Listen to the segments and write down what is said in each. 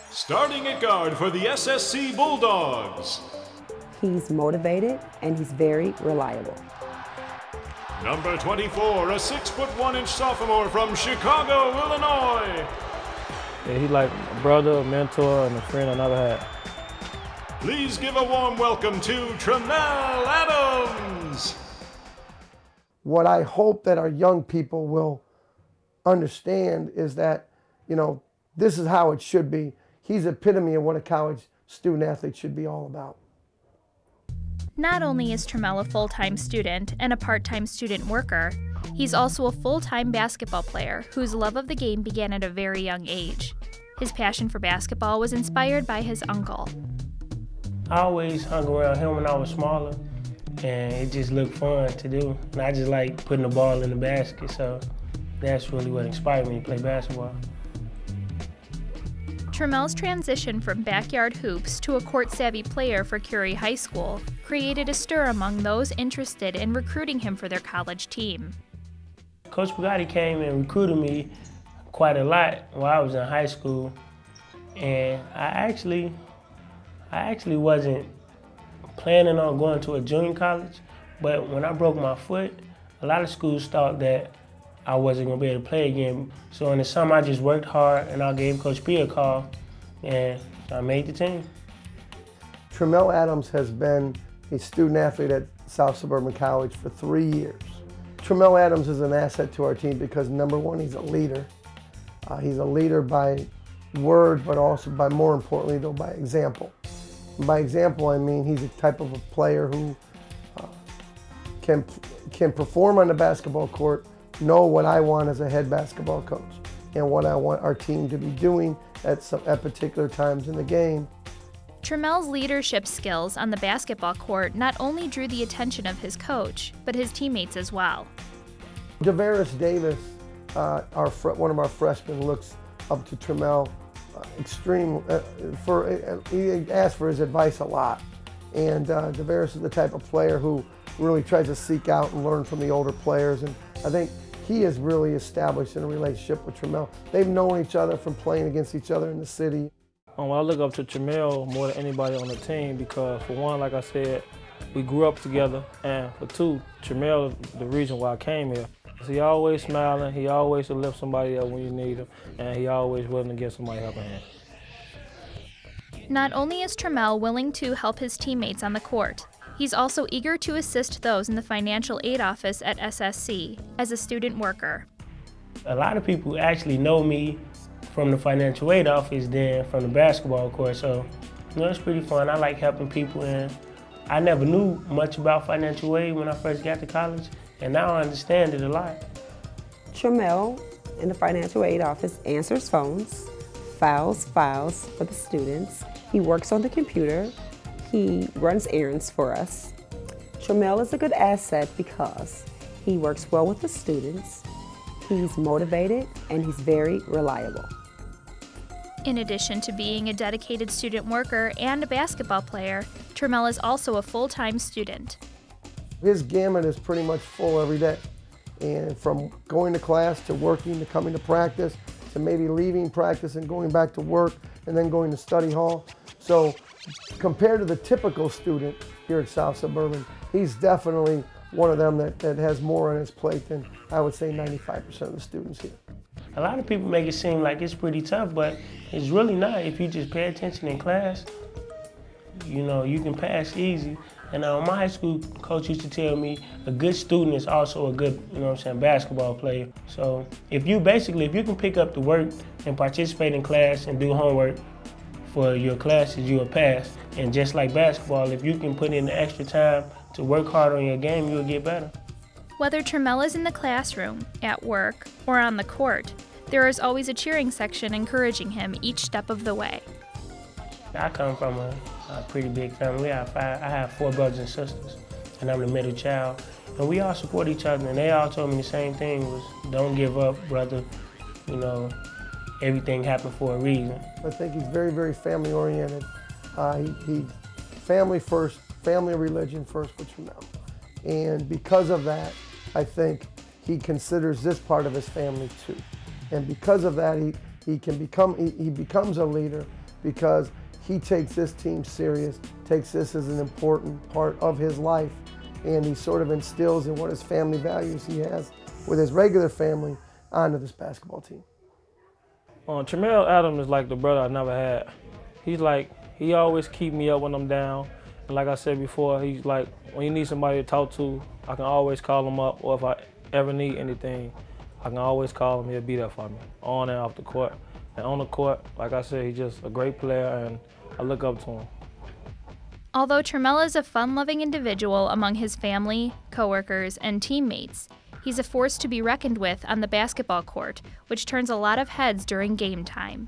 Starting at guard for the SSC Bulldogs. He's motivated and he's very reliable. Number 24, a 6'1" sophomore from Chicago, Illinois. Yeah, he's like a brother, a mentor, and a friend I never had. Please give a warm welcome to Tremell Adams. What I hope that our young people will understand is that, this is how it should be. He's the epitome of what a college student athlete should be all about. Not only is Tremell a full-time student and a part-time student worker, he's also a full-time basketball player whose love of the game began at a very young age. His passion for basketball was inspired by his uncle. I always hung around him when I was smaller, and it just looked fun to do. And I just like putting the ball in the basket, so that's really what inspired me to play basketball. Tremell's transition from backyard hoops to a court-savvy player for Curie High School created a stir among those interested in recruiting him for their college team. Coach Bugatti came and recruited me quite a lot while I was in high school, and I actually wasn't planning on going to a junior college, but when I broke my foot, a lot of schools thought that I wasn't going to be able to play again. So in the summer, I just worked hard, and I gave Coach P a call, and I made the team. Tremell Adams has been a student athlete at South Suburban College for 3 years. Tremell Adams is an asset to our team because, number one, he's a leader. He's a leader by word, but also more importantly, though, by example. And by example, I mean he's a type of a player who can perform on the basketball court, know what I want as a head basketball coach and what I want our team to be doing at particular times in the game. Tremell's leadership skills on the basketball court not only drew the attention of his coach, but his teammates as well. Davaris Davis, one of our freshmen, looks up to Tremell he asks for his advice a lot. And Davaris is the type of player who really tries to seek out and learn from the older players. And I think he has really established a relationship with Tremell. They've known each other from playing against each other in the city. Well, I look up to Tremell more than anybody on the team because, for one, like I said, we grew up together, and for two, Tremell is the reason why I came here. He always smiling, he always will lift somebody up when you need him, and he always willing to give somebody a helping hand. Not only is Tremell willing to help his teammates on the court, he's also eager to assist those in the financial aid office at SSC as a student worker. A lot of people actually know me from the financial aid office than from the basketball court, so it's pretty fun. I like helping people, and I never knew much about financial aid when I first got to college, and now I understand it a lot. Tremell in the financial aid office answers phones, files for the students. He works on the computer. He runs errands for us. Tremell is a good asset because he works well with the students, he's motivated, and he's very reliable. In addition to being a dedicated student worker and a basketball player, Tremell is also a full-time student. His gamut is pretty much full every day. And from going to class to working to coming to practice to maybe leaving practice and going back to work and then going to study hall. So compared to the typical student here at South Suburban, he's definitely one of them that has more on his plate than I would say 95% of the students here. A lot of people make it seem like it's pretty tough, but it's really not. If you just pay attention in class, you can pass easy. And my high school coach used to tell me a good student is also a good, basketball player. So if you can pick up the work and participate in class and do homework for your classes, you'll pass. And just like basketball, if you can put in the extra time to work hard on your game, you'll get better. Whether Tremell is in the classroom, at work, or on the court, there is always a cheering section encouraging him each step of the way. I come from a pretty big family. I have 4 brothers and sisters, and I'm the middle child. And we all support each other, and they all told me the same thing, was don't give up, brother. Everything happened for a reason. I think he's very, very family oriented. He family first, family religion first with Tremell. And because of that, I think he considers this part of his family too. And because of that, he becomes a leader, because he takes this team serious, takes this as an important part of his life, and he sort of instills in what his family values he has with his regular family onto this basketball team. Tremell Adams is like the brother I never had. He always keep me up when I'm down. And like I said before, he's like, when you need somebody to talk to, I can always call him up, or if I ever need anything, I can always call him, he'll be there for me, on and off the court. And on the court, like I said, he's just a great player, and I look up to him. Although Tremell is a fun-loving individual among his family, coworkers, and teammates, he's a force to be reckoned with on the basketball court, which turns a lot of heads during game time.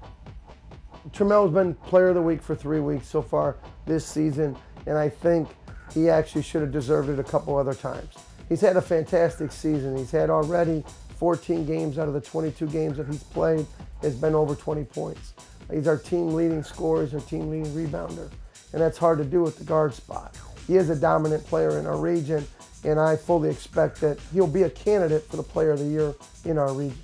Tremell's been Player of the Week for 3 weeks so far this season, and I think he actually should have deserved it a couple other times. He's had a fantastic season. He's had already 14 games out of the 22 games that he's played has been over 20 points. He's our team leading scorer, he's our team leading rebounder, and that's hard to do at the guard spot. He is a dominant player in our region, and I fully expect that he'll be a candidate for the Player of the Year in our region.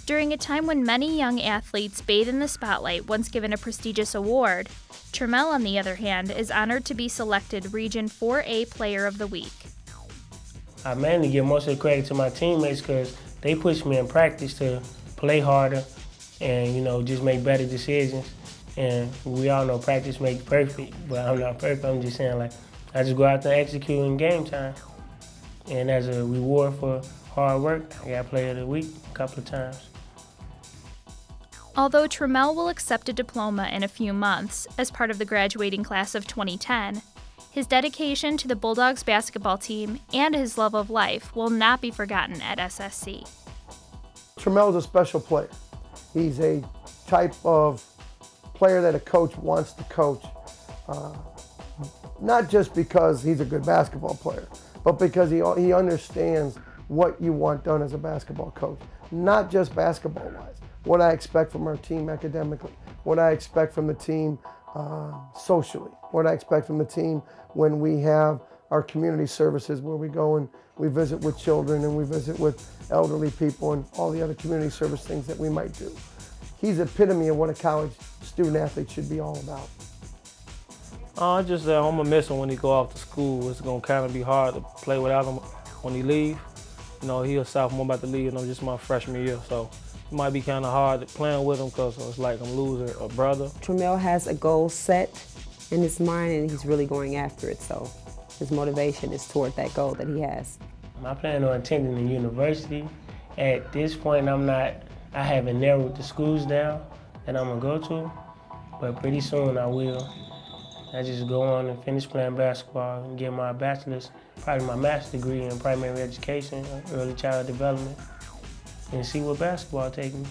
During a time when many young athletes bathe in the spotlight once given a prestigious award, Tremell, on the other hand, is honored to be selected Region 4A Player of the Week. I mainly give most of the credit to my teammates because they push me in practice to play harder and, you know, just make better decisions. And we all know practice makes perfect, but I'm not perfect. I'm just saying, like, I just go out there and execute in game time. And as a reward for hard work, I got Player of the Week a couple of times. Although Tremell will accept a diploma in a few months as part of the graduating class of 2010, his dedication to the Bulldogs basketball team and his love of life will not be forgotten at SSC. Tremell's a special player. He's a type of player that a coach wants to coach, not just because he's a good basketball player, but because he understands what you want done as a basketball coach, not just basketball-wise. What I expect from our team academically, what I expect from the team socially, what I expect from the team when we have our community services where we go and we visit with children and we visit with elderly people and all the other community service things that we might do. He's the epitome of what a college student athlete should be all about. I just I'm gonna miss him when he go off to school. It's gonna kind of be hard to play without him when he leave. You know, he's a sophomore about to leave, and I'm just my freshman year, so it might be kind of hard playing with him because it's like I'm losing a brother. Tremell has a goal set in his mind, and he's really going after it, so his motivation is toward that goal that he has. I plan on attending the university. At this point, I haven't narrowed the schools down that I'm gonna go to, but pretty soon I will. I just go on and finish playing basketball and get my bachelor's, probably my master's degree in primary education, early child development, and see where basketball takes me.